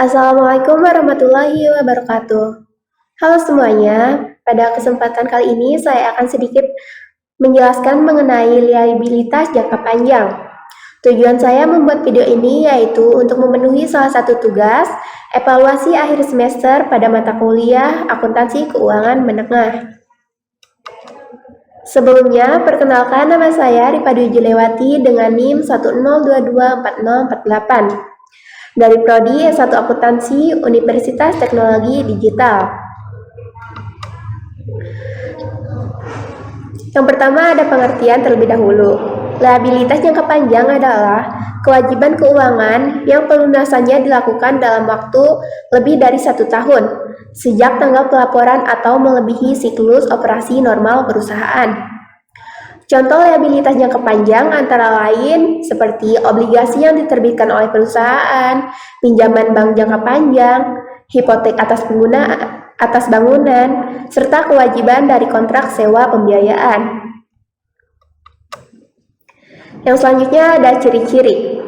Assalamualaikum warahmatullahi wabarakatuh. Halo semuanya, pada kesempatan kali ini saya akan sedikit menjelaskan mengenai liabilitas jangka panjang. Tujuan saya membuat video ini yaitu untuk memenuhi salah satu tugas evaluasi akhir semester pada mata kuliah Akuntansi Keuangan Menengah. Sebelumnya, perkenalkan nama saya Ripa Dwi Julewati dengan NIM 10224048 dari Prodi S1 Akuntansi Universitas Teknologi Digital. Yang pertama ada pengertian terlebih dahulu. Liabilitas jangka panjang adalah kewajiban keuangan yang pelunasannya dilakukan dalam waktu lebih dari 1 tahun, sejak tanggal pelaporan atau melebihi siklus operasi normal perusahaan. Contoh liabilitas jangka panjang antara lain seperti obligasi yang diterbitkan oleh perusahaan, pinjaman bank jangka panjang, hipotek atas bangunan, serta kewajiban dari kontrak sewa pembiayaan. Yang selanjutnya ada ciri-ciri.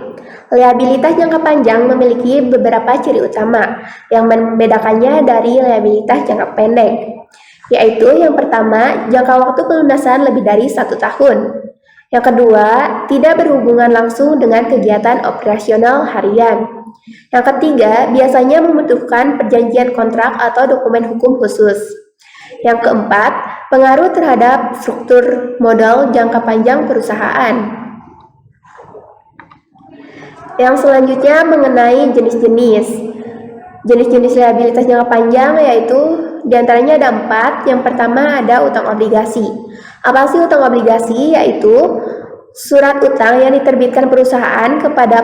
Liabilitas jangka panjang memiliki beberapa ciri utama yang membedakannya dari liabilitas jangka pendek, yaitu yang pertama, jangka waktu pelunasan lebih dari 1 tahun. Yang kedua, tidak berhubungan langsung dengan kegiatan operasional harian. Yang ketiga, biasanya membutuhkan perjanjian kontrak atau dokumen hukum khusus. Yang keempat, pengaruh terhadap struktur modal jangka panjang perusahaan. Yang selanjutnya mengenai jenis-jenis. Jenis-jenis liabilitas jangka panjang yaitu diantaranya ada 4. Yang pertama ada utang obligasi. Apa sih utang obligasi? Yaitu surat utang yang diterbitkan perusahaan kepada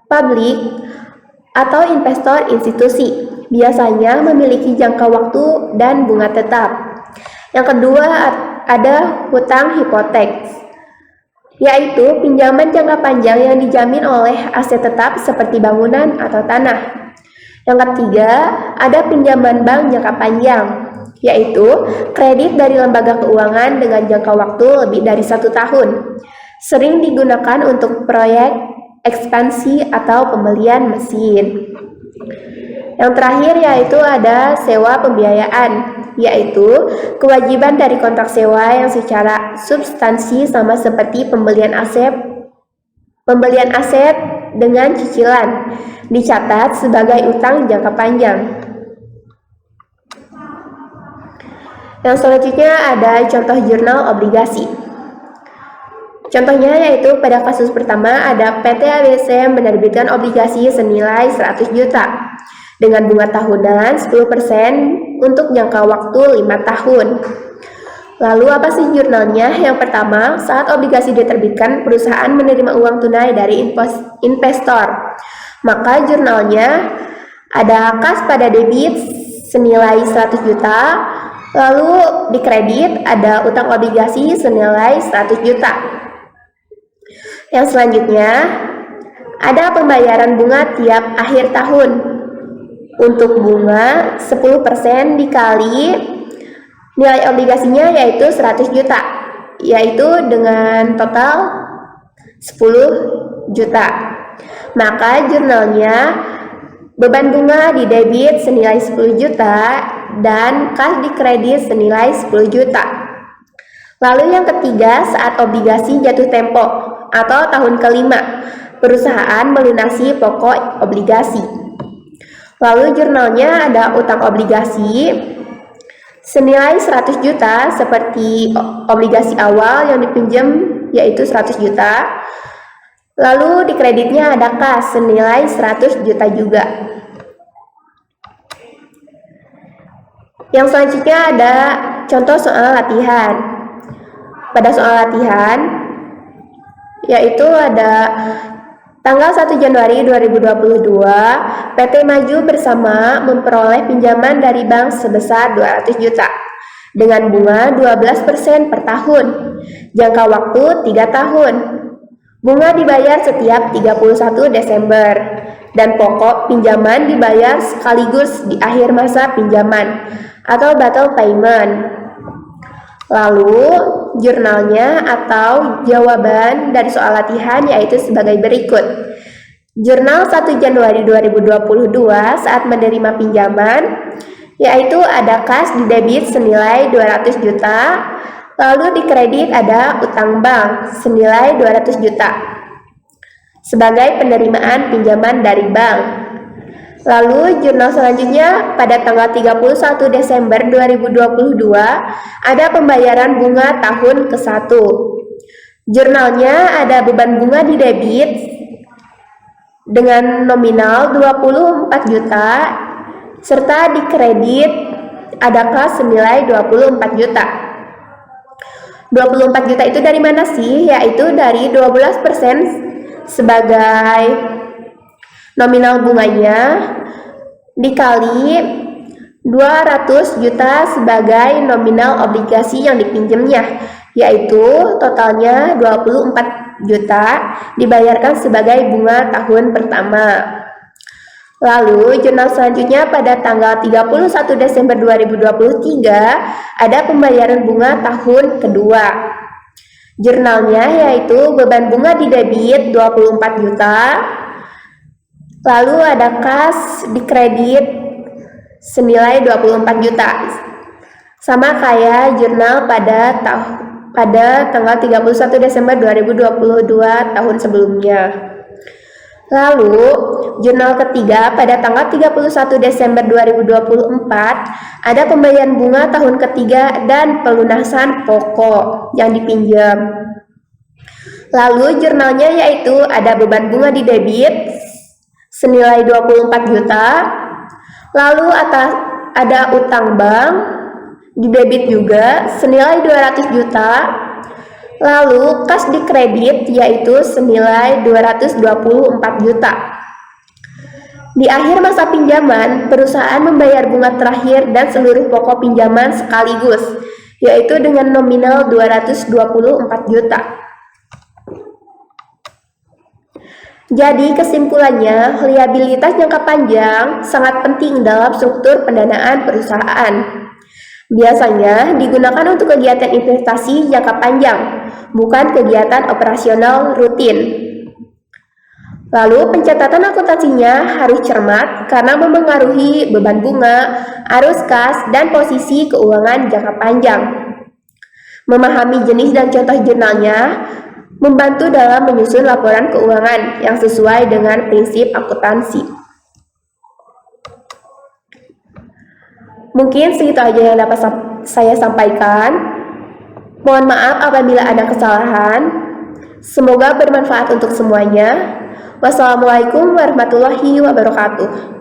publik atau investor institusi. Biasanya memiliki jangka waktu dan bunga tetap. Yang kedua ada hutang hipotek, yaitu pinjaman jangka panjang yang dijamin oleh aset tetap seperti bangunan atau tanah. Yang ketiga, ada pinjaman bank jangka panjang, yaitu kredit dari lembaga keuangan dengan jangka waktu lebih dari 1 tahun. Sering digunakan untuk proyek ekspansi atau pembelian mesin. Yang terakhir yaitu ada sewa pembiayaan, yaitu kewajiban dari kontrak sewa yang secara substansi sama seperti pembelian aset dengan cicilan, dicatat sebagai utang jangka panjang. Yang selanjutnya ada contoh jurnal obligasi. Contohnya yaitu pada kasus pertama ada PT ABC menerbitkan obligasi senilai 100 juta dengan bunga tahunan 10% untuk jangka waktu 5 tahun. Lalu apa sih jurnalnya? Yang pertama, saat obligasi diterbitkan, perusahaan menerima uang tunai dari investor. Maka jurnalnya ada kas pada debit senilai 100 juta, lalu di kredit ada utang obligasi senilai 100 juta. Yang selanjutnya ada pembayaran bunga tiap akhir tahun. Untuk bunga 10% dikali nilai obligasinya yaitu 100 juta, yaitu dengan total 10 juta. Maka jurnalnya beban bunga di debit senilai 10 juta dan kas di kredit senilai 10 juta. Lalu yang ketiga, saat obligasi jatuh tempo atau tahun kelima, perusahaan melunasi pokok obligasi. Lalu jurnalnya ada utang obligasi senilai 100 juta seperti obligasi awal yang dipinjam yaitu 100 juta. Lalu di kreditnya ada kas senilai 100 juta juga. Yang selanjutnya ada contoh soal latihan. Pada soal latihan yaitu ada tanggal 1 Januari 2022, PT Maju Bersama memperoleh pinjaman dari bank sebesar 200 juta dengan bunga 12% per tahun, jangka waktu 3 tahun. Bunga dibayar setiap 31 Desember dan pokok pinjaman dibayar sekaligus di akhir masa pinjaman atau battle payment. Lalu jurnalnya atau jawaban dari soal latihan yaitu sebagai berikut. Jurnal 1 Januari 2022 saat menerima pinjaman, yaitu ada kas di debit senilai 200 juta, lalu di kredit ada utang bank senilai 200 juta sebagai penerimaan pinjaman dari bank. Lalu jurnal selanjutnya pada tanggal 31 Desember 2022 ada pembayaran bunga tahun ke-1. Jurnalnya ada beban bunga di debit dengan nominal 24 juta serta di kredit ada kas senilai 24 juta. 24 juta itu dari mana sih? Yaitu dari 12% sebagai nominal bunganya dikali 200 juta sebagai nominal obligasi yang dipinjamnya, yaitu totalnya 24 juta dibayarkan sebagai bunga tahun pertama. Lalu jurnal selanjutnya pada tanggal 31 Desember 2023 ada pembayaran bunga tahun kedua. Jurnalnya yaitu beban bunga di debit 24 juta, lalu ada kas di kredit senilai 24 juta. Sama kayak jurnal pada tanggal 31 Desember 2022 tahun sebelumnya. Lalu, jurnal ketiga pada tanggal 31 Desember 2024 ada pembayaran bunga tahun ketiga dan pelunasan pokok yang dipinjam. Lalu, jurnalnya yaitu ada beban bunga di debit senilai 24 juta, lalu ada utang bank di debit juga senilai 200 juta, lalu kas di kredit yaitu senilai 224 juta. Di akhir masa pinjaman, perusahaan membayar bunga terakhir dan seluruh pokok pinjaman sekaligus, yaitu dengan nominal 224 juta. Jadi kesimpulannya, liabilitas jangka panjang sangat penting dalam struktur pendanaan perusahaan. Biasanya digunakan untuk kegiatan investasi jangka panjang, bukan kegiatan operasional rutin. Lalu pencatatan akuntansinya harus cermat karena memengaruhi beban bunga, arus kas, dan posisi keuangan jangka panjang. Memahami jenis dan contoh jurnalnya membantu dalam menyusun laporan keuangan yang sesuai dengan prinsip akuntansi. Mungkin segitu aja yang dapat saya sampaikan. Mohon maaf apabila ada kesalahan. Semoga bermanfaat untuk semuanya. Wassalamualaikum warahmatullahi wabarakatuh.